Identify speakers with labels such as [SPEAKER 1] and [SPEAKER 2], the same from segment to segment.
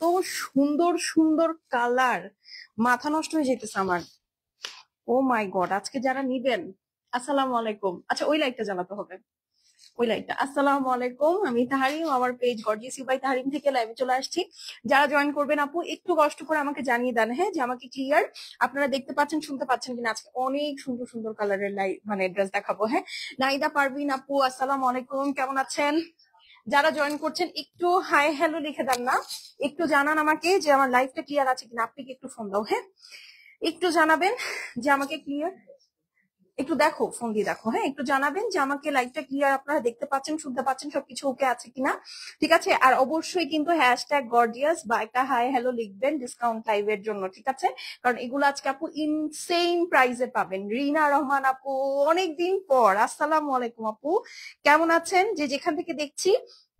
[SPEAKER 1] এত সুন্দর সুন্দর কালার, মাথা নষ্ট হয়ে যেতেছে আমার। ও মাই গড, আজকে যারা নিবেন, আসসালামু আলাইকুম। আচ্ছা, ওই লাইটটা জ্বালাতে হবে, ওই লাইটটা। আসসালামু আলাইকুম, আমি তাহারিম, আমার page Gorgeous You by Taharim থেকে লাইভে চলে আসছি। যারা জয়েন করবেন আপু একটু কষ্ট করে আমাকে জানিয়ে দেন, হ্যাঁ, যে আমাকে ক্লিয়ার আপনারা দেখতে পাচ্ছেন, শুনতে পাচ্ছেন কিনা। আজকে অনেক সুন্দর সুন্দর কালারের লাইট মানে ড্রেস দেখাবো। হ্যাঁ, নাইদা পারভিন আপু, আসসালামু আলাইকুম, কেমন আছেন? যারা জয়েন করছেন একটু হাই হ্যালো লিখে দেন না, একটু জানান আমাকে যে আমার লাইফটা ক্লিয়ার আছে কিনা। আপনি কি একটু ফোন দাও, হ্যাঁ, একটু জানাবেন যে আমাকে ক্লিয়ার, একটু দেখো, ফোন দিয়ে দেখো, হ্যাঁ, একটু জানাবেন যে আমাকে লাইভটা ক্লিয়ার আপনারা দেখতে পাচ্ছেন, শুনতে পাচ্ছেন, সবকিছু ওকে আছে কিনা। ঠিক আছে, আর অবশ্যই কিন্তু হ্যাশট্যাগ গর্জিয়াস বা একটা হাই হ্যালো লিখবেন ডিসকাউন্ট লাইভের জন্য, ঠিক আছে? কারণ এগুলো আজকে আপু ইনসেইন প্রাইসে পাবেন। রিনা রহমান আপু, অনেকদিন পর, আসসালামু আলাইকুম আপু, কেমন আছেন? যে যেখান থেকে দেখছি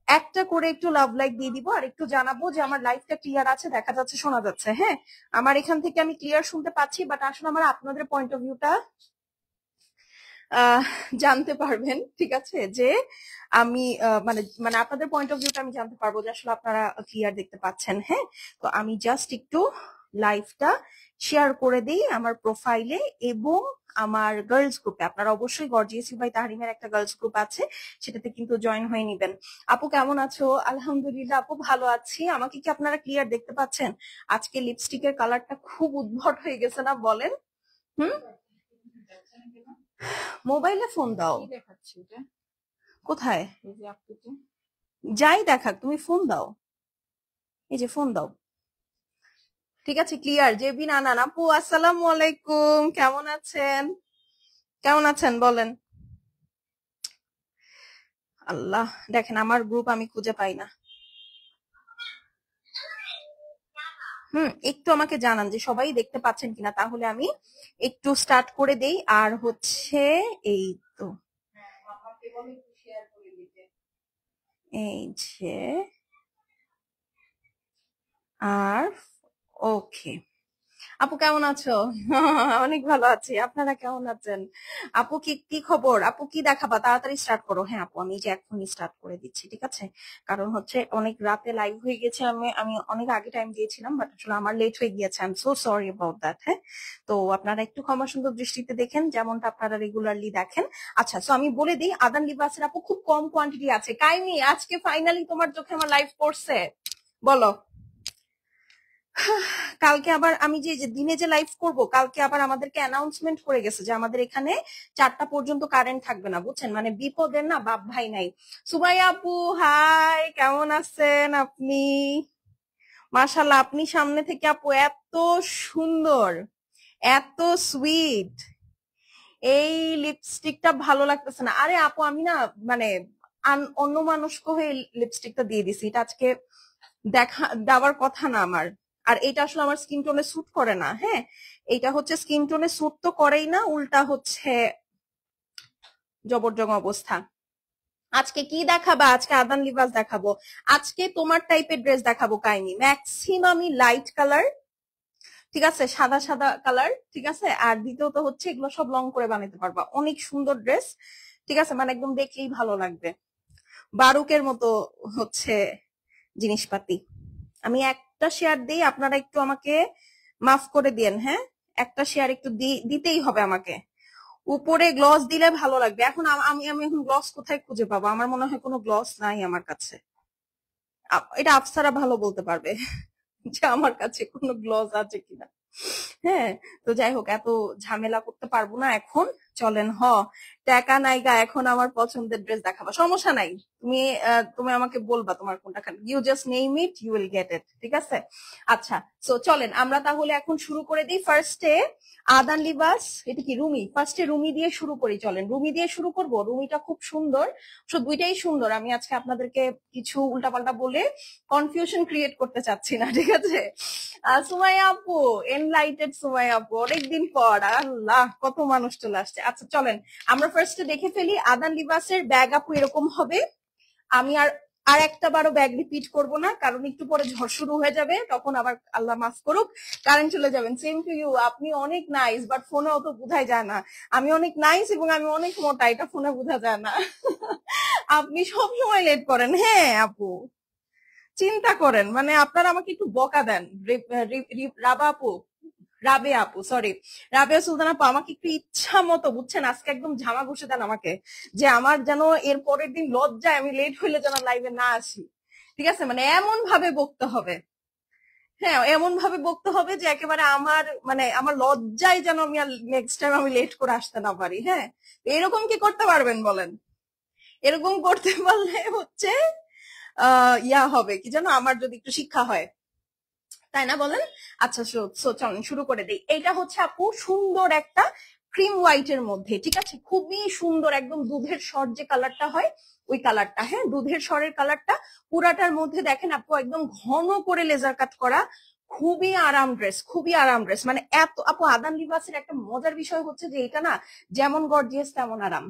[SPEAKER 1] একটা করে একটু লাভ লাইক দিয়ে দিব, আর একটু জানাবো যে আমার লাইফটা ক্লিয়ার আছে, দেখা যাচ্ছে, শোনা যাচ্ছে। হ্যাঁ, আমার এখান থেকে আমি ক্লিয়ার শুনতে পাচ্ছি, বাট আসলে আমার আপনাদের পয়েন্ট অফ ভিউটা জানতে পারবেন, ঠিক আছে? যে আমি মানে মানে আপনাদের পয়েন্ট অফ ভিউটা আমি জানতে পারবো যে আসলে আপনারা ক্লিয়ার দেখতে পাচ্ছেন। হ্যাঁ, তো আমি জাস্ট একটু লাইভটা শেয়ার করে দিই আমার প্রোফাইলে এবং আমার গার্লস গ্রুপে। আপনারা অবশ্যই গর্জিয়াস ইউ বাই তাহরিমের একটা গার্লস গ্রুপ আছে, সেটাতে কিন্তু জয়েন হয়ে নিবেন। আপু কেমন আছো? আলহামদুলিল্লাহ আপু, ভালো আছি। আমাকে কি আপনারা ক্লিয়ার দেখতে পাচ্ছেন? আজকে লিপস্টিকের কালারটা খুব উদ্ভট হয়ে গেছে না, বলেন? হুম, মোবাইলে ফোন দাও। কোথায়? যাই দেখাক, তুমি ফোন দাও, এই যে ফোন দাও। ঠিক আছে, ক্লিয়ার। জেবি নানান আপু, আসসালামু আলাইকুম, কেমন আছেন? কেমন আছেন বলেন? আল্লাহ, দেখেন আমার গ্রুপ আমি খুঁজে পাই না। একটু আমাকে জানান যে সবাই দেখতে পাচ্ছেন কিনা, তাহলে আমি একটু স্টার্ট করে দেই। আর হচ্ছে এই তো, এই যে, আর ওকে। আপু কেমন আছো? অনেক ভালো আছি, আপনারা কেমন আছেন? আপু কি কি খবর? আপু কি দেখাবা? তাড়াতাড়ি স্টার্ট করো। হ্যাঁ আপু, আমি যে এখনই স্টার্ট করে দিচ্ছি, ঠিক আছে? কারণ হচ্ছে অনেক রাতে লাইভ হয়ে গেছে, আমি আমি অনেক আগে টাইম দিয়েছিলাম, বাট আসলে আমার লেট হয়ে গিয়েছে। I am so sorry about that. হ্যাঁ, তো আপনারা একটু ক্ষমা সুন্দর দৃষ্টিতে দেখেন, যেমনটা আপনারা রেগুলারলি দেখেন। আচ্ছা, তো আমি বলে দিই, আদান লিবাসের আপু খুব কম কোয়ান্টিটি আছে। কাইমি, আজকে ফাইনালি তোমার চোখে আমার লাইভ পড়ছে, বলো। কালকে আবার আমি যে যে দিনে যে লাইভ করব, কালকে আবার আমাদেরকে অ্যানাউন্সমেন্ট করে গেছে যে আমাদের এখানে 4টা পর্যন্ত কারেন্ট থাকবে না, বুঝছেন? মানে বিপদের না বাপ ভাই নাই। সুমাইয়া আপু, হাই, কেমন আছেন আপনি? মাশাআল্লাহ, আপনি সামনে থেকে আপু এত সুন্দর, এত সুইট। এই লিপস্টিকটা ভালো লাগতেছে না। আরে আপু, আমি না মানে অন্য মানুষকে হয়ে লিপস্টিকটা দিয়ে দিছি, এটা আজকে দেখা দেওয়ার কথা না আমার। আর এটা আসলে আমার স্কিন টোনে স্যুট করে না। হ্যাঁ, এটা হচ্ছে স্কিন টোনে স্যুট তো করেই না, উল্টা হচ্ছে জবরজং অবস্থা। আজকে কি দেখাবা? আজকে আদান লিবাস দেখাবো, আজকে তোমার টাইপের ড্রেস দেখাবো। কাইনি ম্যাক্সিমামই লাইট কালার, ঠিক আছে, সাদা সাদা কালার, ঠিক আছে। আর দ্বিতীয়ত হচ্ছে এগুলো সব লং করে বানাতে পারবা, অনেক সুন্দর ড্রেস, ঠিক আছে, মানে একদম দেখলেই ভালো লাগবে, বারুকের মতো হচ্ছে জিনিসপাতি। আমি একটা শেয়ার দিই, আপনারা একটু আমাকে মাফ করে দিয়েন। হ্যাঁ, একটা শেয়ার একটু দিতেই হবে আমাকে। উপরে গ্লস দিলে ভালো লাগবে। এখন আমি আমি এখন গ্লস কোথায় খুঁজে পাবো? আমার মনে হয় কোনো গ্লস নাই আমার কাছে। এটা আফসারা ভালো বলতে পারবে যে আমার কাছে কোনো গ্লস আছে কিনা। হ্যাঁ, তো যাই হোক, এত ঝামেলা করতে পারবো না এখন। চলেন, টাকা নাইগা, এখন আমার পছন্দের ড্রেস দেখাবা, সমস্যা নাই। তুমি তুমি আমাকে বলবা তোমার কোনটা খান, you just name it, you will get it, ঠিক আছে? আচ্ছা, সো চলেন আমরা তাহলে এখন শুরু করে দিই। ফার্স্টে আদান লিবাস, এটা কি রুমি, ফার্স্টে রুমি দিয়ে শুরু করি। চলেন রুমি দিয়ে শুরু করব। রুমিটা খুব সুন্দর, দুইটাই সুন্দর। আমি আজকে আপনাদেরকে কিছু উল্টাপাল্টা বলে কনফিউশন ক্রিয়েট করতে চাচ্ছি না, ঠিক আছে? সুমাইয়া আপু, এনলাইটেড সুমাইয়া আপু, অনেকদিন পর। আল্লাহ, কত মানুষ চলে আসছে। আচ্ছা চলেন আমরা ফার্স্টে দেখে ফেলি। আদান লিবাসের ব্যাগ আপু এরকম হবে। আমি আর আর একটা বারো ব্যাগ রিপিট করব না, কারণ একটু পরে ঝড় শুরু হয়ে যাবে, তখন আবার আল্লাহ মাফ করুক কারেন্ট চলে যাবেন। সেম টু ইউ, আপনি অনেক নাইস, বাট ফোনে অত বোঝাই যায় না। আমি অনেক নাইস এবং আমি অনেক মোটা, এটা ফোনে বোঝা যায় না। আপনি সব সময় লেট করেন। হ্যাঁ আপু, চিন্তা করেন, মানে আপনারা আমাকে একটু বকা দেন। রাবা আপু, রাবে আপু, সরি, রাবেয়া সুলতান আপু, আমাকে একটু ইচ্ছা মতো বুঝছেন আজকে একদম ঝামা ঘষে দেন আমাকে, যে আমার যেন এর পরের দিন লজ্জায় আমি লেট হইলে যেন লাইভে না আসি। ঠিক আছে, মানে এমন ভাবে বকতে হবে, হ্যাঁ এমন ভাবে বকতে হবে যে একেবারে আমার মানে আমার লজ্জায় যেন আমি নেক্সট টাইম আমি লেট করে আসতে না পারি। হ্যাঁ, এরকম কি করতে পারবেন বলেন? এরকম করতে পারলে হচ্ছে ইয়া হবে কি যেন, আমার যদি একটু শিক্ষা হয়, তাই না বলেন? আচ্ছা, চলেন শুরু করে দেই। এইটা হচ্ছে আপু সুন্দর একটা ক্রিম হোয়াইট এর মধ্যে, ঠিক আছে, খুবই সুন্দর, একদম দুধের স্বর যে কালারটা হয় ওই কালারটা, হ্যাঁ দুধের স্বরের কালারটা পুরাটার মধ্যে দেখেন আপু, একদম ঘন করে লেজার কাট করা, খুবই আরাম ড্রেস, খুবই আরাম ড্রেস। মানে এত আপু, আদান লিবাসের একটা মজার বিষয় হচ্ছে যে এটা না যেমন গর্জিয়াস তেমন আরাম।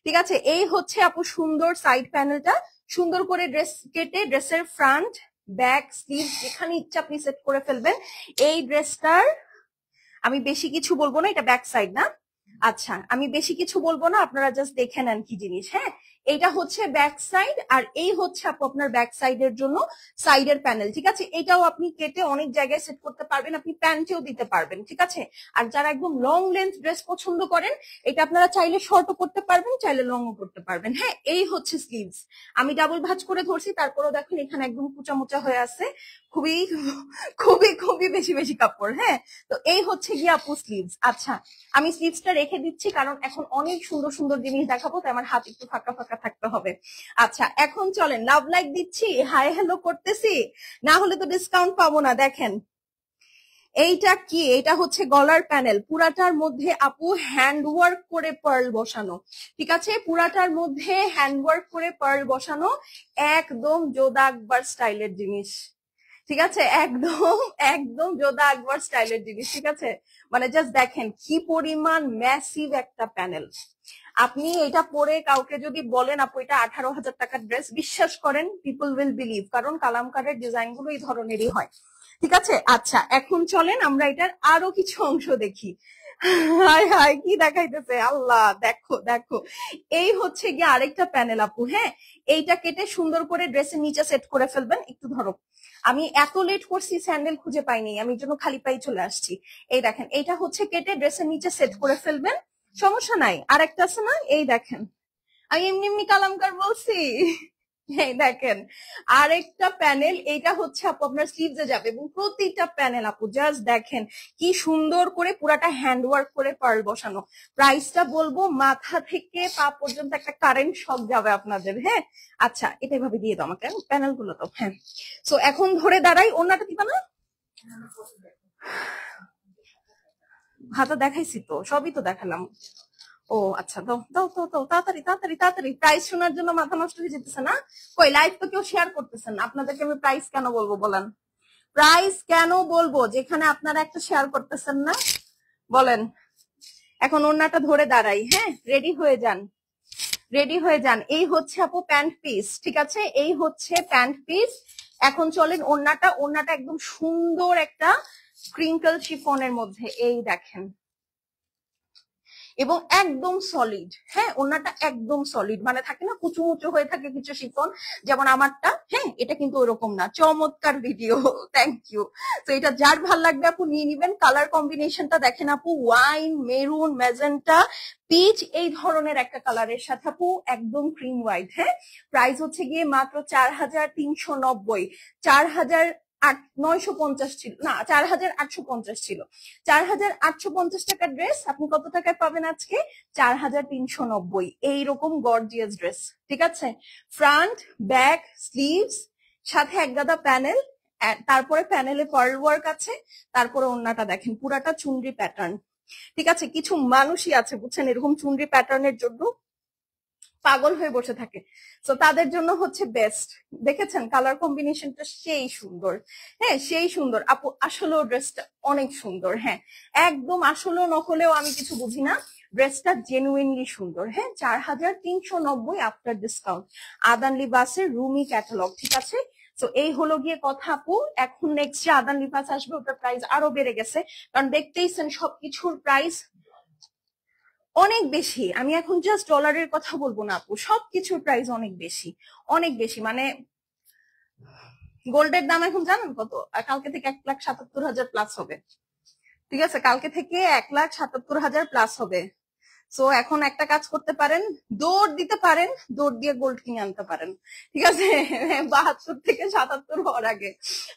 [SPEAKER 1] ঠিক আছে, এই হচ্ছে আপু সুন্দর সাইড প্যানেলটা, সুন্দর করে ড্রেস কেটে ড্রেসের ফ্রন্ট ব্যাক স্লিভ যেখানে ইচ্ছা আপনি সেট করে ফেলবেন। এই ড্রেসটার আমি বেশি কিছু বলবো না, এটা ব্যাক সাইড না, আচ্ছা আমি বেশি কিছু বলবো না, আপনারা জাস্ট দেখে নেন কি জিনিস। হ্যাঁ, এটা হচ্ছে ব্যাক সাইড, আর এই হচ্ছে আপু আপনার ব্যাক সাইডের জন্য সাইডের প্যানেল। ঠিক আছে, এটাও আপনি কেটে অনেক জায়গায় সেট করতে পারবেন, আপনি প্যান্টেও দিতে পারবেন। ঠিক আছে, আর যারা একদম লং লেন্থ ড্রেস পছন্দ করেন, এটা আপনারা চাইলে শর্টও করতে পারবেন, চাইলে লংও করতে পারবেন। হ্যাঁ, এই হচ্ছে স্লিভস, আমি ডাবল ভাঁজ করে ধরছি, তারপরেও দেখেন এখানে একদম কুচা মুচা হয়ে আছে, খুবই খুবই খুবই বেশি বেশি কাপড়। হ্যাঁ, তো এই হচ্ছে গিয়ে আপু স্লিভস। আচ্ছা, আমি স্লিভসটা রেখে দিচ্ছি কারণ এখন অনেক সুন্দর সুন্দর জিনিস দেখাবো, তাই আমার হাত একটু ফাঁকা ফাঁকা থাকতে হবে। আচ্ছা, এখন চলেন লাভ লাইক দিচ্ছি, হাই হ্যালো করতেছি, না হলে তো ডিসকাউন্ট পাবো না। দেখেন এইটা কি, এটা হচ্ছে গলার প্যানেল, পুরাটার মধ্যে আপু হ্যান্ড ওয়ার্ক করে পার্ল বসানো। ঠিক আছে, পুরাটার মধ্যে হ্যান্ড ওয়ার্ক করে পার্ল বসানো, একদম জোদা আকবর স্টাইলের জিনিস। ঠিক আছে, একদম একদম যোধা আকবর স্টাইলের জিনিস। ঠিক আছে, মানে জাস্ট দেখেন কি পরিমাণ ম্যাসিভ একটা প্যানেল। আপনি এটা পরে কাউকে যদি বলেন আপু এটা 18,000 টাকার ড্রেস, বিশ্বাস করেন পিপল উইল বিলিভ, কারণ কালামকারের ডিজাইন গুলো এই ধরনেরই হয়। ঠিক আছে, আচ্ছা এখন চলেন আমরা এটার আরো কিছু অংশ দেখি। হাই হাই কি দেখাইতেছে আল্লাহ, দেখো দেখো, এই হচ্ছে গিয়ে আরেকটা প্যানেল আপু। হ্যাঁ, এইটা কেটে সুন্দর করে ড্রেসের নিচে সেট করে ফেলবেন। একটু ধরো, আমি এত লেট করছি স্যান্ডেল খুঁজে পাইনি, আমি জন্য খালি পাই চলে আসছি। এই দেখেন, এইটা হচ্ছে কেটে ড্রেসের নিচে সেট করে ফেলবেন, সমস্যা নাই। আর একটা আছে না, এই দেখেন, আমি এমনি এমনি কালামকার বলছি। এই দেখেন আরেকটা প্যানেল, এইটা হচ্ছে আপু আপনার স্লিভসে যাবে, এবং প্রতিটা প্যানেল আপু জাস্ট দেখেন কি সুন্দর করে পুরাটা হ্যান্ড ওয়ার্ক করে পার্ল বসানো। প্রাইসটা বলবো মাথা থেকে পা পর্যন্ত একটা কারেন্ট শক যাবে আপনাদের। হ্যাঁ, আচ্ছা এটা এভাবে দিয়ে দাও আমাকে প্যানেল গুলো তো। হ্যাঁ, সো এখন ধরে দাঁড়াই, ওনাটা দিবা না? হাতা দেখাইছি তো, সবই তো দেখালাম। ও আচ্ছা, দাও দাও দাও দাও, তাড়াতাড়ি তাড়াতাড়ি তাড়াতাড়ি, প্রাইস শোনার জন্য মাথা নষ্ট হয়ে যেতেছে না? কই লাইভ তো কেউ শেয়ার করতেছেন না, আপনাদেরকে আমি প্রাইস কেন বলবো বলেন? প্রাইস কেন বলবো যেখানে আপনারা একটা শেয়ার করতেছেন না? বলেন। এখন ওড়নাটা ধরে দাঁড়াই, হ্যাঁ রেডি হয়ে যান, রেডি হয়ে যান। এই হচ্ছে আপু প্যান্ট পিস, ঠিক আছে, এই হচ্ছে প্যান্ট পিস। এখন চলেন ওড়নাটা, ওড়নাটা একদম সুন্দর একটা ক্রিঙ্কল শিফনের মধ্যে, এই দেখেন, এবং একদম সলিড। হ্যাঁ, ওড়নাটা একদম সলিড, মানে থাকে না কুচু মুচু হয়ে থাকে কিছু শিফন, যেমন আমারটা। হ্যাঁ, এটা কিন্তু ওরকম না। চমৎকার ভিডিও, থ্যাংক ইউ। তো এটা যার ভাল লাগবে আপু নিয়ে নিবেন। কালার কম্বিনেশনটা দেখেন আপু, ওয়াইন, মেরুন, ম্যাজেন্টা, পিচ, এই ধরনের একটা কালারের সাথে আপু একদম ক্রিম হোয়াইট। হ্যাঁ, প্রাইস হচ্ছে গিয়ে মাত্র 4,390, 4,950 ছিল না, 4,850 ছিল। 4,850 টাকার ড্রেস আপনি কত টাকায় পাবেন আজকে? 4,390। এইরকম গর্জিয়াস ড্রেস। ঠিক আছে, ফ্রন্ট ব্যাক স্লিভস সাথে এক গাদা প্যানেল, তারপরে প্যানেলে পার্ল ওয়ার্ক আছে, তারপরে ওড়নাটা দেখেন পুরাটা চুনরি প্যাটার্ন। ঠিক আছে, কিছু মানুষই আছে বুঝছেন এরকম চুনরি প্যাটার্নের জন্য পাগল হয়ে বসে থাকে, তো তাদের জন্য হচ্ছে বেস্ট। দেখেছেন কালার কম্বিনেশনটা সেই সুন্দর। হ্যাঁ, সেই সুন্দর আপু, আসলেও ড্রেসটা অনেক সুন্দর। হ্যাঁ, একদম আসলেও নকলেও আমি কিছু বুঝি না, ড্রেসটা জেনুইনলি সুন্দর। হ্যাঁ, 4,390 আফটার ডিসকাউন্ট, আদান লিবাসের রুমি ক্যাটালগ। ঠিক আছে, তো এই হলো গিয়ে কথা আপু। এখন নেক্সট যে আদান লিবাস আসবে ওটার প্রাইস আরো বেড়ে গেছে, কারণ দেখতেইছেন সবকিছুর প্রাইস অনেক বেশি। আমি এখন জাস্ট ডলারের কথা বলবো না আপু, সবকিছুর প্রাইস অনেক বেশি, অনেক বেশি। মানে গোল্ডের দাম এখন জানেন কত? কালকে থেকে 1,77,000 প্লাস হবে। ঠিক আছে, কালকে থেকে 1,77,000 প্লাস হবে। সো এখন একটা কাজ করতে পারেন, দৌড় দিতে পারেন, দৌড় দিয়ে গোল্ড কিনে আনতে পারেন। ঠিক আছে, 72 থেকে 77 হওয়ার আগে।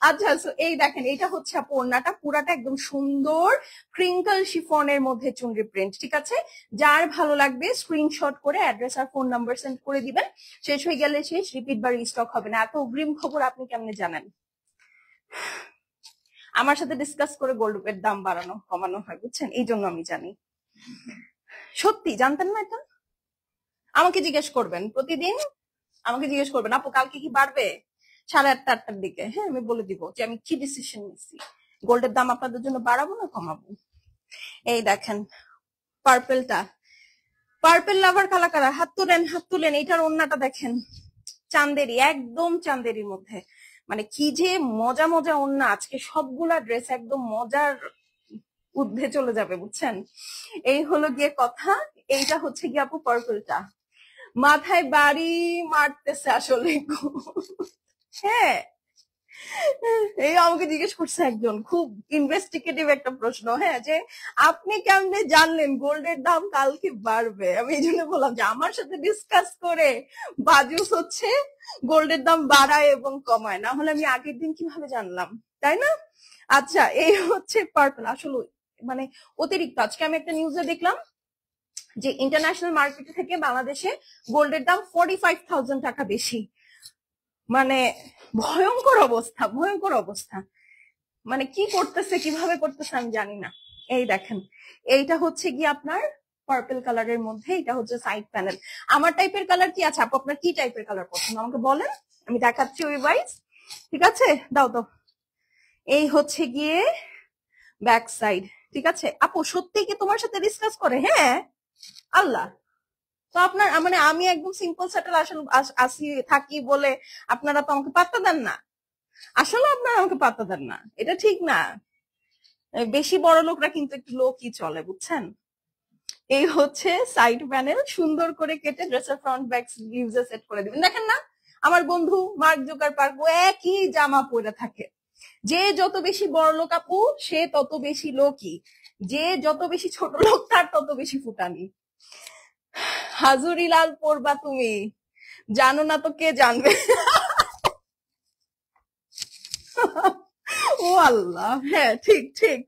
[SPEAKER 1] আচ্ছা, সো এই দেখেন, এটা হচ্ছে আপু ওড়নাটা, পুরাটা একদম সুন্দর ক্রিঙ্কল শিফনের মধ্যে চুনরি প্রিন্ট। ঠিক আছে, যার ভালো লাগবে স্ক্রিনশট করে অ্যাড্রেস আর ফোন নাম্বার সেন্ড করে দিবেন। শেষ হয়ে গেলে শেষ, রিপিট বা রিস্টক হবে না। এত অগ্রিম খবর আপনি কেমনে জানেন? আমার সাথে ডিসকাস করে গোল্ডের দাম বাড়ানো কমানো হয়, বুঝছেন? এই জন্য আমি জানি। সত্যি জানতেন না এটা? আমাকে জিজ্ঞেস করবেন প্রতিদিন, আমাকে জিজ্ঞেস করবেন আপু কালকে কি বাড়বে 8:30-8টার দিকে। হ্যাঁ, আমি বলে দিব যে আমি কি ডিসিশন নিচ্ছি, গোল্ডের দাম আপনাদের জন্য বাড়াবো না কমাবো। এই দেখেন পার্পেলটা, পার্পেল লাভার কালাকারা হাত তুলেন, হাত তুলেন। এইটার ওড়নাটা দেখেন, চান্দেরি, একদম চান্দেরির মধ্যে। মানে কি যে মজা মজা ওড়না, আজকে সবগুলা ড্রেস একদম মজার ঊর্ধ্বে চলে যাবে, বুঝছেন? এই হলো গিয়ে কথা। এইটা হচ্ছে গিয়ে আপু পার্পলটা, মাথায় বাড়ি মারতেছে আসলে। হ্যাঁ, এই আমাকে জিজ্ঞেস করছে একজন, খুব ইনভেস্টিগেটিভ একটা প্রশ্ন, হ্যাঁ, যে আপনি কেমনে জানলেন গোল্ডের দাম কালকে বাড়বে? আমি এই জন্য বললাম যে আমার সাথে ডিসকাস করে বাজুস হচ্ছে গোল্ডের দাম বাড়ায় এবং কমায়, না হলে আমি আগের দিন কিভাবে জানলাম, তাই না? আচ্ছা, এই হচ্ছে পার্পল। আসলে মানে অতিরিক্ত, আজকে আমি একটা নিউজে দেখলাম যে ইন্টারন্যাশনাল মার্কেট থেকে বাংলাদেশে গোল্ডের দাম 45,000 টাকা বেশি। মানে ভয়ঙ্কর অবস্থা, ভয়ঙ্কর অবস্থা। মানে কি করতেছে, কিভাবে করতেছে আমি জানি না। এই দেখেন, এইটা হচ্ছে কি আপনার পার্পল কালারের মধ্যে, এটা হচ্ছে সাইড প্যানেল। আমার টাইপের কালার কি আছে আপু? আপনার কি টাইপের কালার পছন্দ আমাকে বলেন, আমি দেখাচ্ছি ওই ওয়াইজ। ঠিক আছে, দাও তো। এই হচ্ছে গিয়ে ব্যাক সাইড। ঠিক আছে আপু, সত্যি কি তোমার সাথে ডিসকাস করে? হ্যাঁ, আল্লাহ। তো আপনার মানে আমি একদম সিম্পল সেটেল আসলে আসি থাকি বলে আপনারা তো আমাকে পাত্তা দেন না। আসলে আপনারা আমাকে পাত্তা দেন না, এটা ঠিক না। বেশি বড় লোকরা কিন্তু একটু লোকই চলে, বুঝছেন? এই হচ্ছে সাইড প্যানেল, সুন্দর করে কেটে ড্রেসের ফ্রন্ট ব্যাক স্লিভসে সেট করে দিবেন। দেখেন না, আমার বন্ধু মার্ক জুকারবার্গ একই জামা পরে থাকে। যে যত বেশি বড় লোক আপু, সে তত বেশি লোকই। যে যত বেশি ছোট লোক, তার তত বেশি ফুটানি। হাজুরি লাল পরবা তুমি, জানো না তো কে জানবে। ও আল্লাহ, হ্যাঁ ঠিক ঠিক,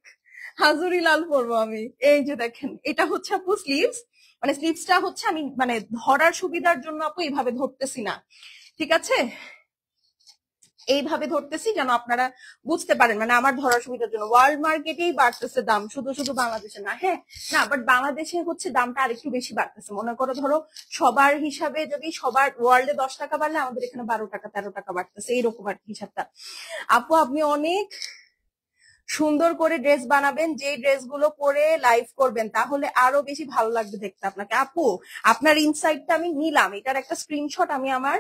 [SPEAKER 1] হাজুরি লাল পরবো আমি। এই যে দেখেন, এটা হচ্ছে আপু স্লিভস। মানে স্লিভসটা হচ্ছে আমি মানে ধরার সুবিধার জন্য আপু এইভাবে ধরতেছি না, ঠিক আছে? এইভাবে ধরতেছি যেন আপনারা বুঝতে পারেন, মানে আমার ধরার সুবিধার জন্য। ওয়ার্ল্ড মার্কেটেই বাড়তেছে দাম, শুধু শুধু বাংলাদেশে না। হ্যাঁ, না, বাট বাংলাদেশে হচ্ছে দামটা আরেকটু বেশি বাড়তেছে। মনে করো ধরো সবার হিসাবে যদি সবার ওয়ার্ল্ডে 10 টাকা বাড়লে আমাদের এখানে 12 টাকা 13 টাকা বাড়তেছে, এইরকম আর কি হিসাবটা। আপু আপনি অনেক সুন্দর করে ড্রেস বানাবেন, যে ড্রেসগুলো পরে লাইভ করবেন, তাহলে আরো বেশি ভালো লাগবে দেখতে আপনাকে। আপু আপনার ইনসাইটটা আমি নিলাম, এটার একটা স্ক্রিনশট আমি আমার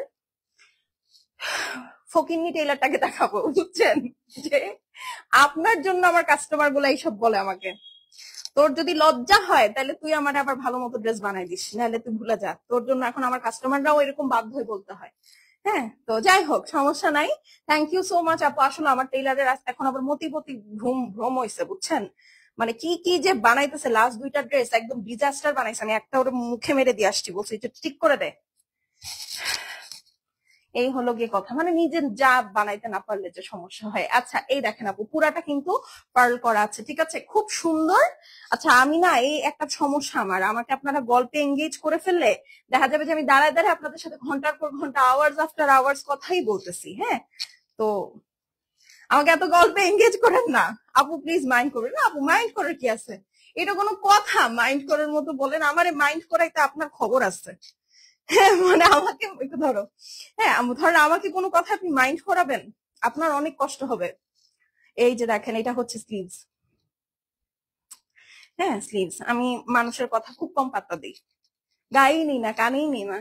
[SPEAKER 1] ফকিন্নি টেইলারটাকে দেখাবো, বুঝছেন? যে আপনার জন্য আমার কাস্টমার গুলো এইসব বলে আমাকে। তোর যদি লজ্জা হয় তাহলে তুই আমার আবার ভালো মতো ড্রেস বানাই দিস, নাহলে তুই ভুলে যা। তোর জন্য এখন আমার কাস্টমাররাও এরকম বাধ্য হয়ে বলতে হয়। হ্যাঁ, তো যাই হোক, সমস্যা নাই। থ্যাংক ইউ সো মাচ আপু। আসলে আমার টেইলারের এখন আবার মতিপতি ভ্রম হয়েছে, বুঝছেন? মানে কি কি যে বানাইতেছে, লাস্ট 2টা ড্রেস একদম ডিজাস্টার বানাইছে। আমি একটা ওর মুখে মেরে দিয়ে আসছি, বলছি এটা ঠিক করে দে। এই হলো গিয়ে কথা, মানে নিজের যা বানাইতে না পারলে যে সমস্যা হয়। আচ্ছা, এই দেখেন আপু, পুরাটা কিন্তু পার্ল করা আছে, ঠিক আছে, খুব সুন্দর। আচ্ছা, আমি না এই একটা সমস্যা আমার, আমাকে আপনারা গল্পে এঙ্গেজ করে ফেললে দেখা যাবে যে আমি দাঁড়ায় দাঁড়ায় আপনাদের সাথে ঘন্টার পর ঘন্টা, আওয়ার্স আফটার আওয়ার্স কথাই বলতেছি। হ্যাঁ, তো আমাকে এত গল্পে এঙ্গেজ করেন না আপু, প্লিজ মাইন্ড করবেন না আপু। মাইন্ড করার কি আছে? এটা কোনো কথা মাইন্ড করার মতো? বলেন, আমারে মাইন্ড করাইতে আপনার খবর আছে? হ্যাঁ, মানে আমাকে একটু ধরো। হ্যাঁ, ধরেন আমাকে কোনো কথা আপনি মাইন্ড করাবেন, আপনার অনেক কষ্ট হবে। এই যে দেখেন, এটা হচ্ছে স্লিভস। হ্যাঁ, স্লিভস। আমি মানুষের কথা খুব কম পাত্তা দিই, গায়েই নিই না, কানেই নিই না।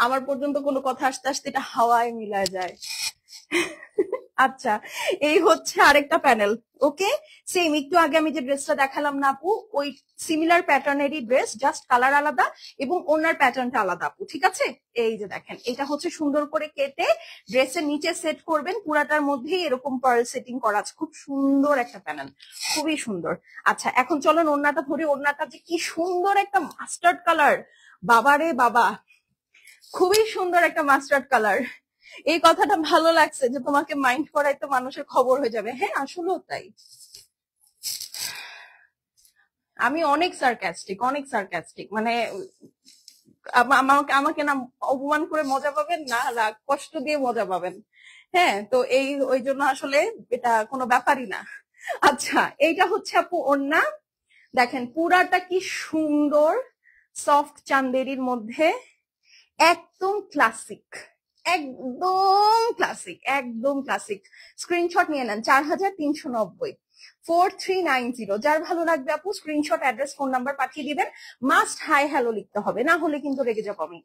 [SPEAKER 1] আমার পর্যন্ত কোনো কথা আসতে আসতে এটা হাওয়ায় মিলায় যায়। আচ্ছা, এই হচ্ছে আরেকটা প্যানেল। ওকে, সেম একটু আগে আমি যে ড্রেসটা দেখালাম না আপু, ওই সিমিলার প্যাটার্নেরই ড্রেস, জাস্ট কালার আলাদা এবং ওনার প্যাটার্নটা আলাদা আপু। ঠিক আছে, এই যে দেখেন, এটা হচ্ছে সুন্দর করে কেটে ড্রেসের নিচে সেট করবেন, পুরাটার মধ্যেই এরকম পার্ল সেটিং করা আছে। খুব সুন্দর একটা প্যানেল, খুবই সুন্দর। আচ্ছা, এখন চলেন ওড়নাটা ধরে। ওড়নাটা যে কি সুন্দর একটা মাস্টার্ড কালার, বাবারে বাবা, খুবই সুন্দর একটা মাস্টার্ড কালার। এই কথাটা ভালো লাগছে যে তোমাকে মাইন্ড করাই তো মানুষের খবর হয়ে যাবে। হ্যাঁ, আসলেও তাই। আমি অনেক সার্কাস্টিক, অনেক সার্কাস্টিক, মানে আমাকে আমাকে না অপমান করে মজা পাবেন না, রাগ কষ্ট দিয়ে মজা পাবেন। হ্যাঁ, তো এই ওই জন্য আসলে এটা কোনো ব্যাপারই না। আচ্ছা, এইটা হচ্ছে আপু ওড়না, দেখেন পুরাটা কি সুন্দর, সফট চান্দেরির মধ্যে, একদম ক্লাসিক, একদম ক্লাসিক, একদম ক্লাসিক। স্ক্রিনশট নিয়ে নেন, 4390, 4390। যার ভালো লাগবে আপু স্ক্রিনশট, অ্যাড্রেস, ফোন নাম্বার পাঠিয়ে দিবেন। মাস্ট হাই হ্যালো লিখতে হবে, না হলে কিন্তু রেগে যাবো আমি।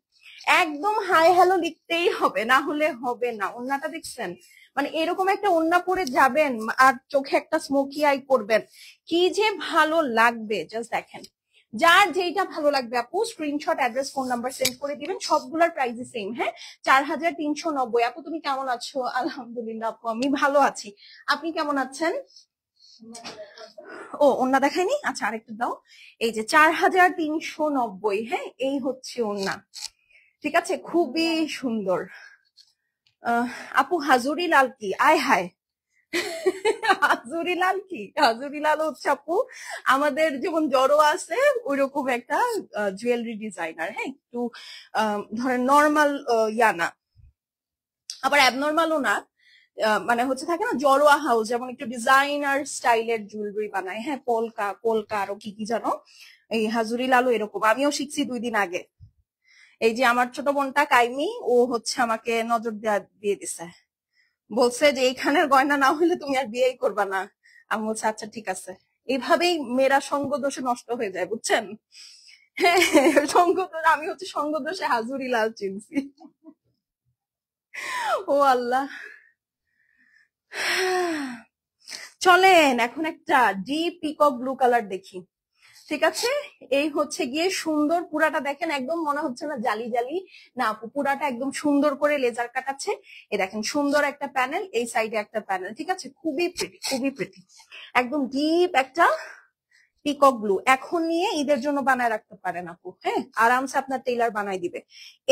[SPEAKER 1] একদম হাই হ্যালো লিখতেই হবে, না হলে হবে না। ওন্নাটা দেখছেন, মানে এরকম একটা ওন্না পরে যাবেন আর চোখে একটা স্মোকি আই করবেন, কি যে ভালো লাগবে, জাস্ট দেখেন। যার যেটা ভালো লাগবে আপু screenshot, address, phone number send করে দিবেন। সবগুলোর প্রাইসই সেম। হ্যাঁ, 4390। আপু তুমি কেমন আছো? আলহামদুলিল্লাহ আপু, আমি ভালো আছি। আপনি কেমন আছেন? ও, ওন্না দেখায়নি? আচ্ছা, আরেকটু দাও। এই যে 4390। হ্যাঁ, এই হচ্ছে ওন্না। ঠিক আছে, খুবই সুন্দর। আপু হাজুরি লাল কি? আয় হায়, হাজুরি লাল কি? হাজুরি লাল হচ্ছে আপু আমাদের যেমন জড়ো আছে ওইরকম একটা জুয়েলারি ডিজাইনার। হ্যাঁ, একটু ধরেন নর্মাল ইয়া না, আবার অ্যাবনর্মালও না, মানে হচ্ছে থাকে না জড়োয়া হাউস, যেমন একটু ডিজাইনার স্টাইলের জুয়েলারি বানায়। হ্যাঁ, পোলকা পোলকা আরো কি কি জানো, এই হাজুরি লালও এরকম। আমিও শিখছি 2 দিন আগে। এই যে আমার ছোট বোনটা কাইমি, ও হচ্ছে আমাকে নজর দিয়ে দিছে, বলছে যে এইখানের গয়না না হলে তুমি আর বিয়েই করবা না। আমি বলছি আচ্ছা ঠিক আছে। এইভাবেই মেয়েরা সঙ্গ দোষে নষ্ট হয়ে যায়, বুঝছেন? হ্যাঁ, সঙ্গ দোষ, আমি হচ্ছে সঙ্গ দোষে হাজুরি লাল চিনছি। ও আল্লাহ। চলেন এখন একটা ডিপ পিকক ব্লু কালার দেখি। ঠিক আছে, এই হচ্ছে গিয়ে সুন্দর, পুরাটা দেখেন একদম মনে হচ্ছে না জালি জালি, না পুরাটা একদম সুন্দর করে লেজার কাট আছে। এই দেখেন সুন্দর একটা প্যানেল, এই সাইডে একটা প্যানেল। ঠিক আছে, খুবই প্রিটি, খুবই প্রিটি, একদম ডিপ একটা পিকক ব্লু। এখন নিয়ে ঈদের জন্য বানায় রাখতে পারেন আপু। হ্যাঁ, আরামসে আপনার টেইলার বানাই দিবে।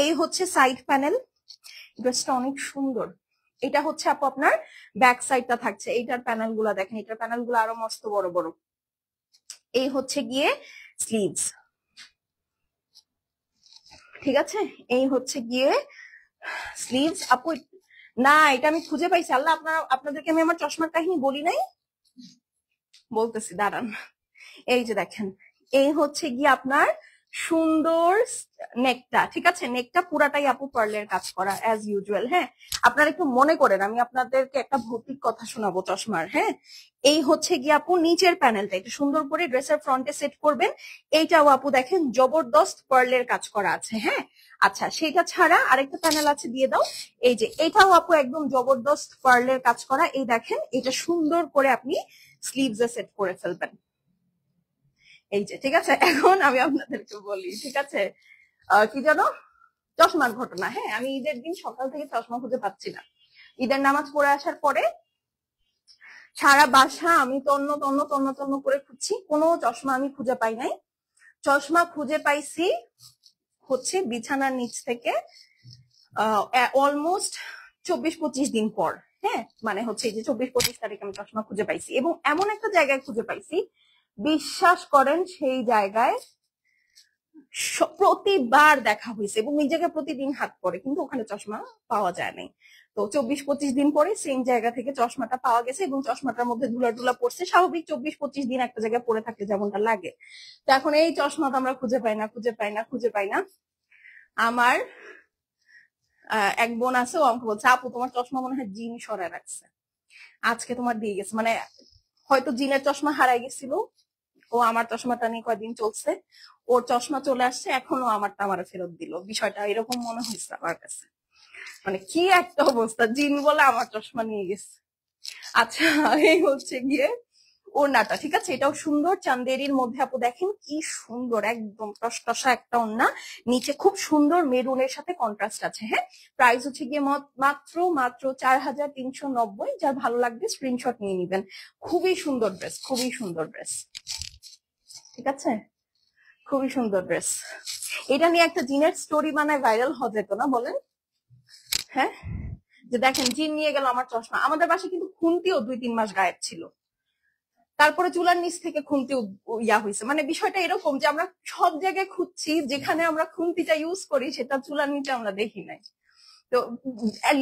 [SPEAKER 1] এই হচ্ছে সাইড প্যানেল, ড্রেসটা অনেক সুন্দর। এটা হচ্ছে আপু আপনার ব্যাক সাইডটা থাকছে। এইটার প্যানেল গুলা দেখেন, এটার প্যানেল গুলো আরো মস্ত বড় বড়। এই হচ্ছে গিয়ে স্লিভস। ঠিক আছে, এই হচ্ছে গিয়ে স্লিভস আপু। না, এটা আমি খুঁজে পাইছি। আল্লাহ, আপনাদেরকে আমি আমার চশমার কাহিনী বলি নাই, বলতেছি দাঁড়ান। এই যে দেখেন, এই হচ্ছে গিয়ে আপনার সুন্দর নেকটা। ঠিক আছে, নেকটা পুরাটাই আপু পার্লের কাজ করা অ্যাজ ইউজুয়াল। হ্যাঁ, আপনারা একটু মনে করেন, আমি আপনাদেরকে একটা ভৌতিক কথা শোনাবো চশমার। হ্যাঁ, এই হচ্ছে গিয়ে আপু নিচের প্যানেলটা একটু সুন্দর করে ড্রেসের ফ্রন্টে সেট করবেন। এইটাও আপু দেখেন জবরদস্ত পার্লের কাজ করা আছে। হ্যাঁ, আচ্ছা, সেটা ছাড়া আরেকটা প্যানেল আছে, দিয়ে দাও। এই যে এটাও আপু একদম জবরদস্ত পার্লের কাজ করা। এই দেখেন, এটা সুন্দর করে আপনি স্লিভসে সেট করে ফেলবেন। এই যে, ঠিক আছে, এখন আমি আপনাদেরকে বলি। ঠিক আছে, কি জানো, চশমার ঘটনা। হ্যাঁ, আমি ঈদের দিন সকাল থেকে চশমা খুঁজে পাচ্ছি না। ঈদের নামাজ পড়ে আসার পরে সারা বাসা আমি তন্ন তন্ন তন্ন তন্ন করে খুঁজছি, কোনো চশমা আমি খুঁজে পাই নাই। চশমা খুঁজে পাইছি হচ্ছে বিছানার নিচ থেকে অলমোস্ট 24-25 দিন পর। হ্যাঁ, মানে হচ্ছে এই যে 24-25 তারিখ আমি চশমা খুঁজে পাইছি, এবং এমন একটা জায়গায় খুঁজে পাইছি, বিশ্বাস করেন সেই জায়গায় প্রতিবার দেখা হয়েছে এবং এই জায়গায় প্রতিদিন হাত পড়ে, কিন্তু ওখানে চশমা পাওয়া যায় নাই। তো 24-25 দিন পরে সেম জায়গা থেকে চশমাটা পাওয়া গেছে, এবং চশমাটার মধ্যে ধুলা টুলা পড়ছে। স্বাভাবিক 24-25 দিন একটা জায়গায় পড়ে থাকলে যেমনটা লাগে। তো এখন এই চশমাটা আমরা খুঁজে পাই না, খুঁজে পাই না, খুঁজে পাই না। আমার এক বোন আছে, ও আমাকে বলছে আপু তোমার চশমা মনে হয় জিন সরায় রাখছে, আজকে তোমার দিয়ে গেছে। মানে হয়তো জিনের চশমা হারাই গেছিল, ও আমার চশমাটা নিয়ে কয়েকদিন চলছে, ওর চশমা চলে আসছে, এখনো আমারটা আমার ফেরত দিল। বিষয়টা এরকম মনে হয়েছে আমার কাছে। মানে কি একটা অবস্থা, জিন বলে আমার চশমা নিয়ে গেছে। আচ্ছা, এই হচ্ছে গিয়ে ওড়নাটা, ঠিক আছে, এটাও সুন্দর চান্দেরির মধ্যে আপু দেখেন কি সুন্দর, একদম টসটসা একটা ওড়না, নিচে খুব সুন্দর মেরুনের সাথে কন্ট্রাস্ট আছে। হ্যাঁ, প্রাইস হচ্ছে গিয়ে মাত্র মাত্র 4390। যার ভালো লাগবে স্ক্রিনশট নিয়ে নিবেন। খুবই সুন্দর ড্রেস, খুবই সুন্দর ড্রেস, ঠিক আছে, খুবই সুন্দর ড্রেস। এটা নিয়ে একটা জিনের স্টোরি বানায় ভাইরাল হয়ে যেত না বলেন? হ্যাঁ, যে দেখেন জিন নিয়ে গেল আমার চশমা। আমাদের বাসায় কিন্তু খুন্তিও 2-3 মাস গায়েব ছিল, তারপরে চুলার নিচ থেকে খুন্তি ইয়া হয়েছে। মানে বিষয়টা এরকম যে আমরা সব জায়গায় খুঁজছি, যেখানে আমরা খুন্তিটা ইউজ করি সেটা চুলার নিচে আমরা দেখি নাই। তো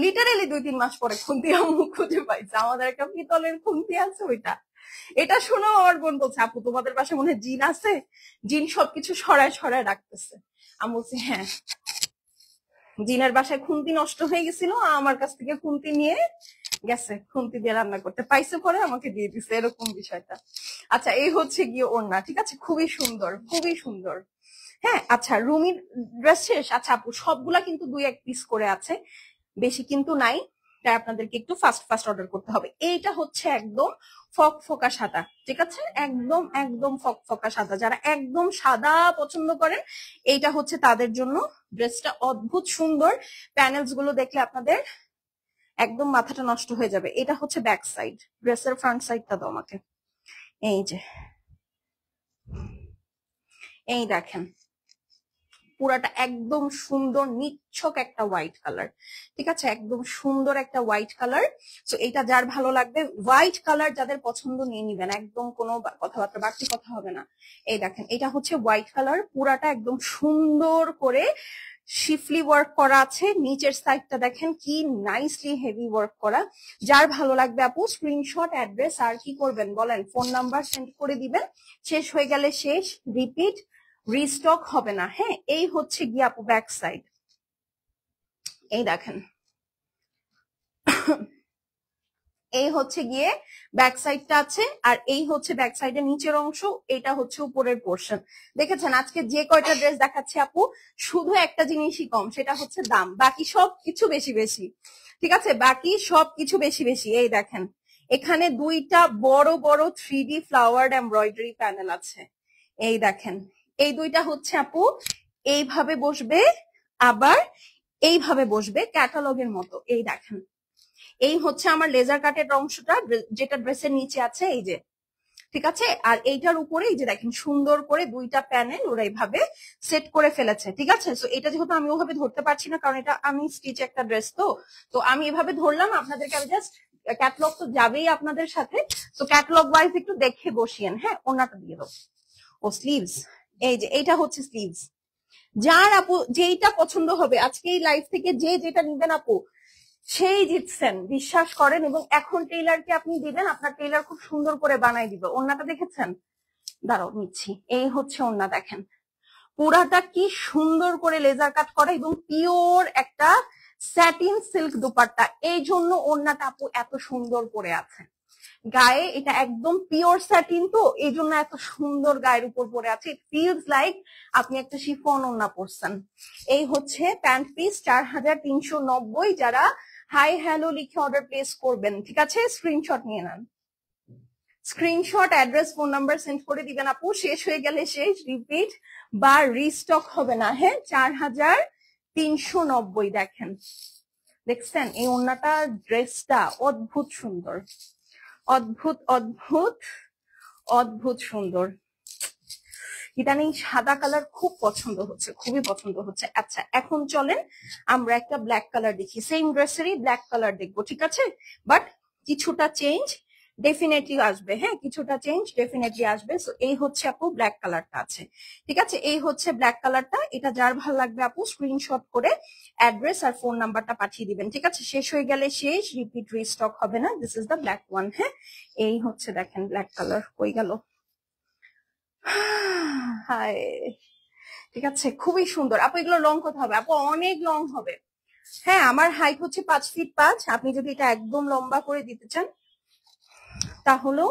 [SPEAKER 1] লিটারালি 2-3 মাস পরে খুন্তি আম্মু খুঁজে পাইছে, আমাদের একটা পিতলের খুন্তি আছে ওইটা। এটা শুনেও আমার বোন বলছে, আপু তোমাদের বাসায় মনে হয় জিন আছে, জিন সবকিছু সরায় সরায় রাখতেছে। আমি বলছি হ্যাঁ, জিনের বাসায় খুন্তি নষ্ট হয়ে গেছিল, আমার কাছ থেকে খুন্তি নিয়ে গেছে, খুন্তি দিয়ে রান্না করতে পাইছে, পরে আমাকে দিয়ে দিছে, এরকম বিষয়টা। আচ্ছা, এই হচ্ছে গিয়ে ওড়না, ঠিক আছে, খুবই সুন্দর, খুবই সুন্দর। হ্যাঁ, আচ্ছা, রুমির ড্রেস শেষ? আচ্ছা আপু, সবগুলা কিন্তু 2-1 পিস করে আছে, বেশি কিন্তু নাই, তাই আপনাদেরকে একটু ফাস্ট ফাস্ট অর্ডার করতে হবে। এইটা হচ্ছে একদম ফকফকা সাদা, ঠিক আছে, একদম একদম ফকফকা সাদা। যারা একদম সাদা পছন্দ করেন, এইটা হচ্ছে তাদের জন্য। ড্রেসটা অদ্ভুত সুন্দর, প্যানেলস গুলো দেখলে আপনাদের একদম মাথাটা নষ্ট হয়ে যাবে। এটা হচ্ছে ব্যাক সাইড, ড্রেসের ফ্রন্ট সাইডটা দাও আমাকে। এই যে, এই দেখেন, পুরাটা একদম সুন্দর নিচ্ছক একটা হোয়াইট কালার, ঠিক আছে, একদম সুন্দর একটা হোয়াইট কালার। তো এটা যার ভালো লাগবে, হোয়াইট কালার যাদের পছন্দ নিয়ে নিবেন, একদম কোনো কথাবার্তা বাড়তি কথা হবে না। এই দেখেন, এটা হচ্ছে হোয়াইট কালার, পুরাটা একদম সুন্দর করে শিফলি ওয়ার্ক করা আছে। নিচের সাইডটা দেখেন কি নাইসলি হেভি ওয়ার্ক করা। যার ভালো লাগবে আপু স্ক্রিনশট, অ্যাড্রেস আর কি করবেন বলেন, ফোন নাম্বার সেন্ড করে দিবেন। শেষ হয়ে গেলে শেষ, রিপিট রিস্টক হবে না। হ্যাঁ, এই হচ্ছে গিয়ে আপু ব্যাক সাইড, এই দেখেন, এই হচ্ছে গিয়ে ব্যাক সাইডটা আছে, আর এই হচ্ছে ব্যাক সাইডের নিচের অংশ, এটা হচ্ছে উপরের পোর্শন। দেখেছেন আজকে যে কয়টা ড্রেস দেখাচ্ছি আপু, শুধু একটা জিনিসই কম, সেটা হচ্ছে দাম, বাকি সব কিছু বেশি বেশি, ঠিক আছে, বাকি সব কিছু বেশি বেশি। এই দেখেন, এখানে 2টা বড় বড় 3D ফ্লাওয়ার এমব্রয়ডারি প্যানেল আছে। এই দেখেন, এই 2টা হচ্ছে আপু এইভাবে বসবে, আবার এইভাবে বসবে ক্যাটালগের মতো। এই দেখেন, এই হচ্ছে আমার লেজার কাটের অংশটা, যেটা ড্রেসের নিচে আছে, এই যে, ঠিক আছে, আর এইটার উপরে এই যে দেখেন সুন্দর করে 2টা প্যানেল ওরা এইভাবে সেট করে ফেলেছে, ঠিক আছে। তো এটা যেহেতু আমি ওভাবে ধরতে পারছি না, কারণ এটা আমি স্টিচ একটা ড্রেস, তো আমি এভাবে ধরলাম, আপনাদেরকে আমি জাস্ট, ক্যাটলগ তো যাবেই আপনাদের সাথে, তো ক্যাটলগ ওয়াইজ একটু দেখে বসিয়েন। হ্যাঁ, ওনাটা দিয়ে দাও। ও স্লিভস, এই যে এইটা হচ্ছে স্লিভস। যার আপু যেইটা পছন্দ হবে আজকে এই লাইফ থেকে, যে যেটা নিবেন আপু সেই জিতছেন, বিশ্বাস করেন। এবং এখন টেইলারকে আপনি দিবেন, আপনার টেইলার খুব সুন্দর করে বানাই দিবে। ওন্নাটা দেখেছেন? দাঁড়াও নিচ্ছি। এই হচ্ছে ওন্না, দেখেন পুরাটা কি সুন্দর করে লেজার কাট করা, এবং পিওর একটা স্যাটিন সিল্ক দুপাট্টা, এই জন্য ওন্নাটা আপু এত সুন্দর করে আছে। গায়ে এটা একদম পিওর স্যাটিন, তো এই জন্য এত সুন্দর গায়ের উপর পরে আছে। ইট ফিলস লাইক আপনি একটা শিফন ওড়না পরছেন। এই হচ্ছে প্যান্ট পিস, 4390। যারা হাই হ্যালো লিখে অর্ডার প্লেস করবেন, ঠিক আছে, স্ক্রিনশট নিয়ে নেন, screenshot, address, phone number send করে দিবেন আপু। শেষ হয়ে গেলে শেষ, রিপিট বা রিস্টক হবে না। হ্যাঁ, 4390। দেখেন, দেখছেন এই ওড়নাটা, ড্রেসটা অদ্ভুত সুন্দর, অদ্ভুত অদ্ভুত অদ্ভুত সুন্দর। ইদানিং সাদা কালার খুব পছন্দ হচ্ছে, খুবই পছন্দ হচ্ছে। আচ্ছা, এখন চলেন আমরা একটা ব্ল্যাক কালার দেখি, সেম ড্রেসেরই ব্ল্যাক কালার দেখবো, ঠিক আছে, বাট কিছুটা চেঞ্জ ডেফিনেটলি আসবে। হ্যাঁ, কিছুটা চেঞ্জ ডেফিনেটলি আসবে। সো এই হচ্ছে আপু ব্ল্যাক কালারটা আছে, ঠিক আছে, এই হচ্ছে ব্ল্যাক কালারটা। এটা যার ভালো লাগবে আপু স্ক্রিনশট করে অ্যাড্রেস আর ফোন নাম্বারটা পাঠিয়ে দিবেন, ঠিক আছে। শেষ হয়ে গেলে শেষ, রিপিট রিস্টক হবে না। This is the black one. হ্যাঁ, এই হচ্ছে দেখেন ব্ল্যাক কালার, কই গেল, হায়, ঠিক আছে, খুবই সুন্দর আপু। এগুলো লং কত হবে আপু? অনেক লং হবে। হ্যাঁ, আমার হাইট হচ্ছে 5 ফিট 5। আপনি যদি এটা একদম লম্বা করে দিতে চান, তাহলেও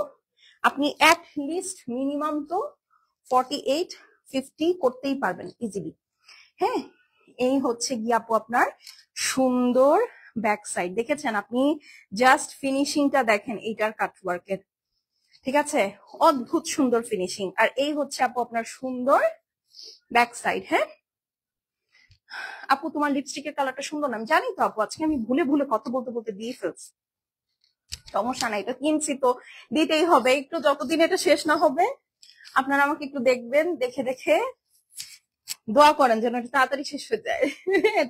[SPEAKER 1] আপনি অ্যাট লিস্ট মিনিমাম তো 48-50 করতেই পারবেন ইজিলি। হ্যাঁ, এই হচ্ছে গিয়ে আপু আপনার সুন্দর ব্যাক সাইড দেখেছেন আপনি, জাস্ট ফিনিশিংটা দেখেন এইটার কাটওয়ার্কের, ঠিক আছে, অদ্ভুত সুন্দর ফিনিশিং। আর এই হচ্ছে আপু আপনার সুন্দর ব্যাক সাইড। হ্যাঁ আপু তোমার লিপস্টিকের কালারটা সুন্দর না, আমি জানি তো আপু, আজকে আমি ভুলে ভুলে কথা বলতে বলতে দিয়ে ফেলছি, সমস্যা নাই, এটা কিনছি তো দিতেই হবে, একটু যতদিন এটা শেষ না হবে আপনারা আমাকে একটু দেখবেন, দেখে দেখে দোয়া করেন যেন এটা তাড়াতাড়ি শেষ হয়ে যায়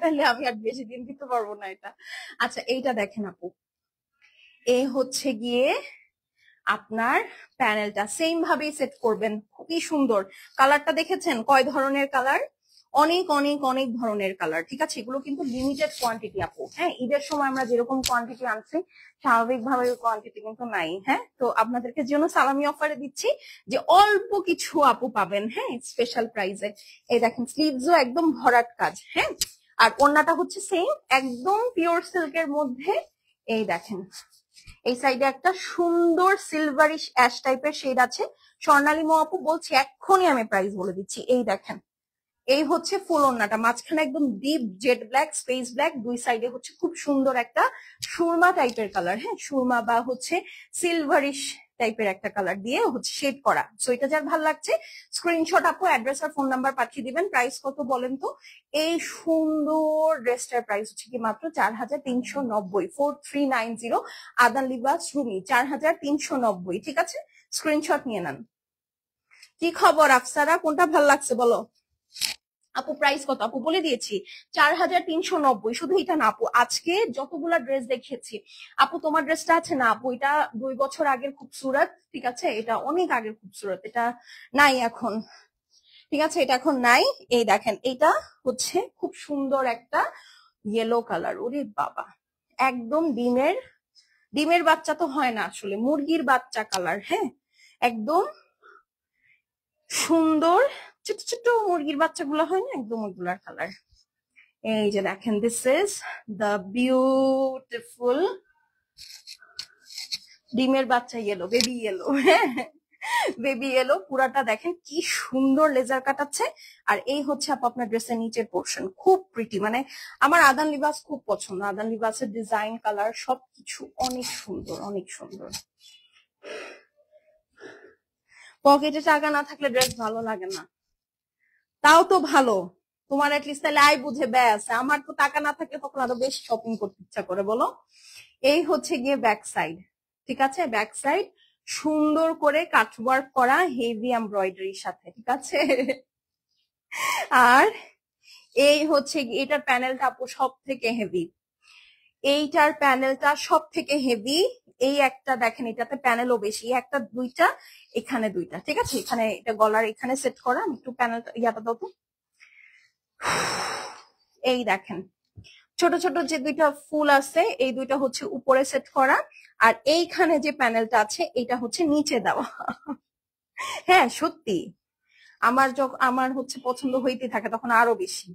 [SPEAKER 1] তাহলে আমি আর বেশি দিন দিতে পারবো না এটা। আচ্ছা এইটা দেখেন আপু, এই হচ্ছে গিয়ে আপনার প্যানেলটা সেম ভাবেই সেট করবেন, খুবই সুন্দর। কালারটা দেখেছেন কয় ধরনের কালার, অনেক অনেক অনেক ধরনের কালার, ঠিক আছে, এগুলো কিন্তু লিমিটেড কোয়ান্টিটি আপু। হ্যাঁ ঈদের সময় আমরা যেরকম কোয়ান্টিটি আনছি স্বাভাবিকভাবে কোয়ান্টিটি কিন্তু নাই। হ্যাঁ তো আপনাদেরকে জন্য সালামি অফারে দিচ্ছি যে অল্প কিছু আপু পাবেন, হ্যাঁ স্পেশাল প্রাইসে। এই দেখেন স্লিভসও একদম ভরাট কাজ, হ্যাঁ আর ওড়নাটা হচ্ছে সেম একদম পিওর সিল্কের মধ্যে। এই দেখেন এই সাইডে একটা সুন্দর সিলভারিশ অ্যাশ টাইপের শেড আছে। স্বর্ণালী মো আপু বলছি এক্ষুনি আমি প্রাইস বলে দিচ্ছি। এই দেখেন এই হচ্ছে ফুল ওড়নাটা, মাঝখানে একদম deep jet black space black, দুই সাইডে হচ্ছে খুব সুন্দর একটা সুরমা টাইপের কালার, হ্যাঁ সুরমা বা হচ্ছে সিলভারিশ টাইপের একটা কালার দিয়ে হচ্ছে শেড করা। সো এটা যার ভালো লাগছে স্ক্রিনশট আপু অ্যাড্রেস আর ফোন নাম্বার পাঠিয়ে দিবেন। প্রাইস কত বলেন তো? এই সুন্দর ড্রেসটার প্রাইস হচ্ছে কি মাত্র 4390, 4390, আদান লিবাস রুমি 4390, ঠিক আছে স্ক্রিনশট নিয়ে নেন। কি খবর আফসারা, কোনটা ভালো লাগছে বলো আপু? প্রাইস কত আপু বলে দিয়েছি 4390। শুধু এটা না আপু, আজকে যতগুলা ড্রেস দেখিয়েছি আপু, তোমার ড্রেসটা আছে না আপু, এটা 2 বছর আগের খুবসুরত, ঠিক আছে, এটা অনেক আগের খুবসুরত, এটা নাই এখন, ঠিক আছে এটা এখন নাই। এই দেখেন এটা হচ্ছে খুব সুন্দর একটা ইয়েলো কালার, ওরে বাবা একদম ডিমের ডিমের বাচ্চা তো হয় না আসলে, মুরগির বাচ্চা কালার, হ্যাঁ একদম সুন্দর, ছোট ছোট মুরগির বাচ্চাগুলো হয় না, একদম ওইগুলার কালার। এই যে দেখেন দিস ইজ দ্য বিউটিফুল ডিমের বাচ্চা ইয়েলো, বেবি ইয়েলো, হ্যাঁ বেবি ইয়েলো পুরাটা দেখেন কি সুন্দর লেজার কাটাচ্ছে। আর এই হচ্ছে আপু আপনার ড্রেসের নিচের পোর্শন, খুব প্রিটি, মানে আমার আদান লিবাস খুব পছন্দ, আদান লিবাসের ডিজাইন কালার সবকিছু অনেক সুন্দর অনেক সুন্দর। পকেটে টাকা না থাকলে ড্রেস ভালো লাগে না, তাও তো ভালো, তোমার এটলিস্ট তাহলে আয় বুঝে ব্যাস, আমার তো টাকা না থাকলে তখন আরো বেশি শপিং করতে ইচ্ছা করে বলো। এই হচ্ছে গিয়ে ব্যাক সাইড, ঠিক আছে, ব্যাক সাইড সুন্দর করে কাটওয়ার্ক করা হেভি এমব্রয়ডারির সাথে, ঠিক আছে আর এই হচ্ছে এটার প্যানেলটা আপু সব থেকে হেভি, এইটার প্যানেলটা সব থেকে হেভি। এই একটা দেখেন এটাতে প্যানেলও বেশি, একটা দুইটা এখানে দুইটা, ঠিক আছে, এখানে এটা গলার এখানে সেট করা, একটু প্যানেলটা ইয়াটা দাও তো। এই দেখেন ছোট ছোট যে দুইটা ফুল আছে এই দুইটা হচ্ছে উপরে সেট করা, আর এইখানে যে প্যানেলটা আছে এটা হচ্ছে নিচে দেওয়া হ্যাঁ সত্যি আমার হচ্ছে পছন্দ হইতে থাকে তখন আরো বেশি।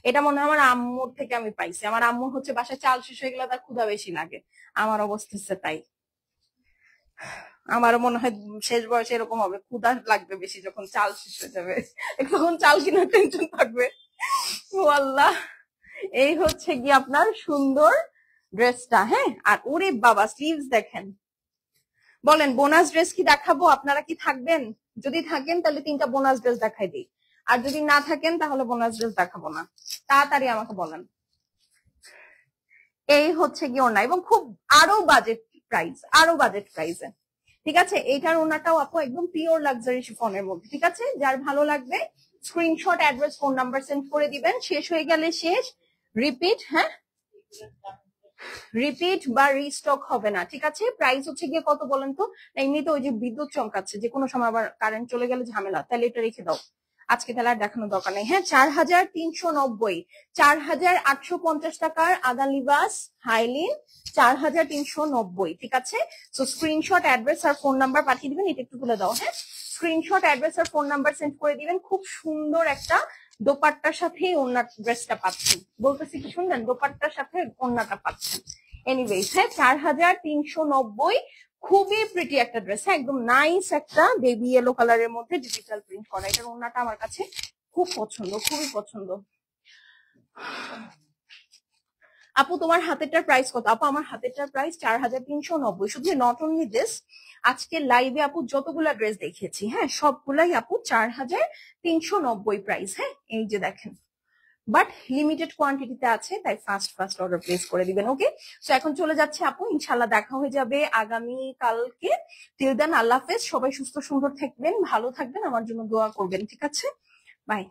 [SPEAKER 1] এটা মনে হয় আমার আম্মুর থেকে আমি পাইছি, আমার আম্মুর হচ্ছে বাসায় চাল শেষ হয়ে গেলে তার ক্ষুধা বেশি লাগে, আমার অবস্থা হচ্ছে তাই, আমারও মনে হয় শেষ বয়সে এরকম হবে, ক্ষুধা লাগবে বেশি যখন চাল শেষ হয়ে যাবে, তখন চাল কেনার টেনশন থাকবে। ও আল্লাহ, এই হচ্ছে কি আপনার সুন্দর ড্রেসটা। হ্যাঁ আর ওরে বাবা স্লিভস দেখেন, বলেন বোনাস ড্রেস কি দেখাবো, আপনারা কি থাকবেন? যদি থাকেন তাহলে 3টা বোনাস ড্রেস দেখাই দিই, আর যদি না থাকেন তাহলে বোনাস ড্রেস দেখাবো না, তাড়াতাড়ি আমাকে বলেন। এই হচ্ছে কি ওনা, এবং খুব আরো বাজেট প্রাইস, আরো বাজেট প্রাইসে, ঠিক আছে। এইটার ওনাটাও আপু একদম পিওর লাক্সারি শিফনের মধ্যে, ঠিক আছে, যার ভালো লাগবে screenshot address phone number send করে দিবেন, শেষ হয়ে গেলে শেষ, রিপিট, হ্যাঁ রিপিট বা রিস্টক হবে না, ঠিক আছে। প্রাইস হচ্ছে গিয়ে কত বলেন তো? এমনিতে ওই যে বিদ্যুৎ চমকাচ্ছে, যে কোনো সময় আবার কারেন্ট চলে গেলে ঝামেলা, তাহলে এটা রেখে দাও, আজকে তাহলে আর দেখানোর দরকার নেই। হ্যাঁ 4390, 4850 টাকার আদান লিবাস হাইলিন 4390, ঠিক আছে। তো স্ক্রিনশট অ্যাড্রেস আর ফোন নাম্বার পাঠিয়ে দিবেন, এটা একটু তুলে দাও, হ্যাঁ স্ক্রিনশট অ্যাড্রেস আর ফোন নাম্বার সেন্ড করে দিবেন। খুব সুন্দর একটা দোপাট্টার সাথে ওনার ড্রেসটা পাচ্ছেন, বলতেছি কি শুনলেন, দোপাট্টার সাথে ওনাটা পাচ্ছেন। এনিওয়েজ হ্যাঁ 4390, খুবই প্রিটি একটা ড্রেস, হ্যাঁ একদম নাইস একটা বেবি ইয়েলো কালারের মধ্যে ডিজিটাল প্রিন্ট করা, এটার ওনাটা আমার কাছে খুব পছন্দ, খুবই পছন্দ। আপু তোমার হাতেরটার প্রাইস কত? আপু আমার হাতেরটার প্রাইস 4390। শুধু নট অনলি দিস, আজকে লাইভে আপু যতগুলা ড্রেস দেখেছি, হ্যাঁ সবগুলাই আপু 4390 প্রাইস। হ্যাঁ এই যে দেখেন, বাট লিমিটেড কোয়ান্টিটিতে আছে, তাই ফাস্ট ফাস্ট অর্ডার প্লেস করে দিবেন। ওকে, সো এখন চলে যাচ্ছে আপু, ইনশাল্লাহ দেখা হয়ে যাবে আগামী কালকে। টিল দেন আল্লাহ হাফেজ, সবাই সুস্থ সুন্দর থাকবেন, ভালো থাকবেন, আমার জন্য দোয়া করবেন, ঠিক আছে? বাই।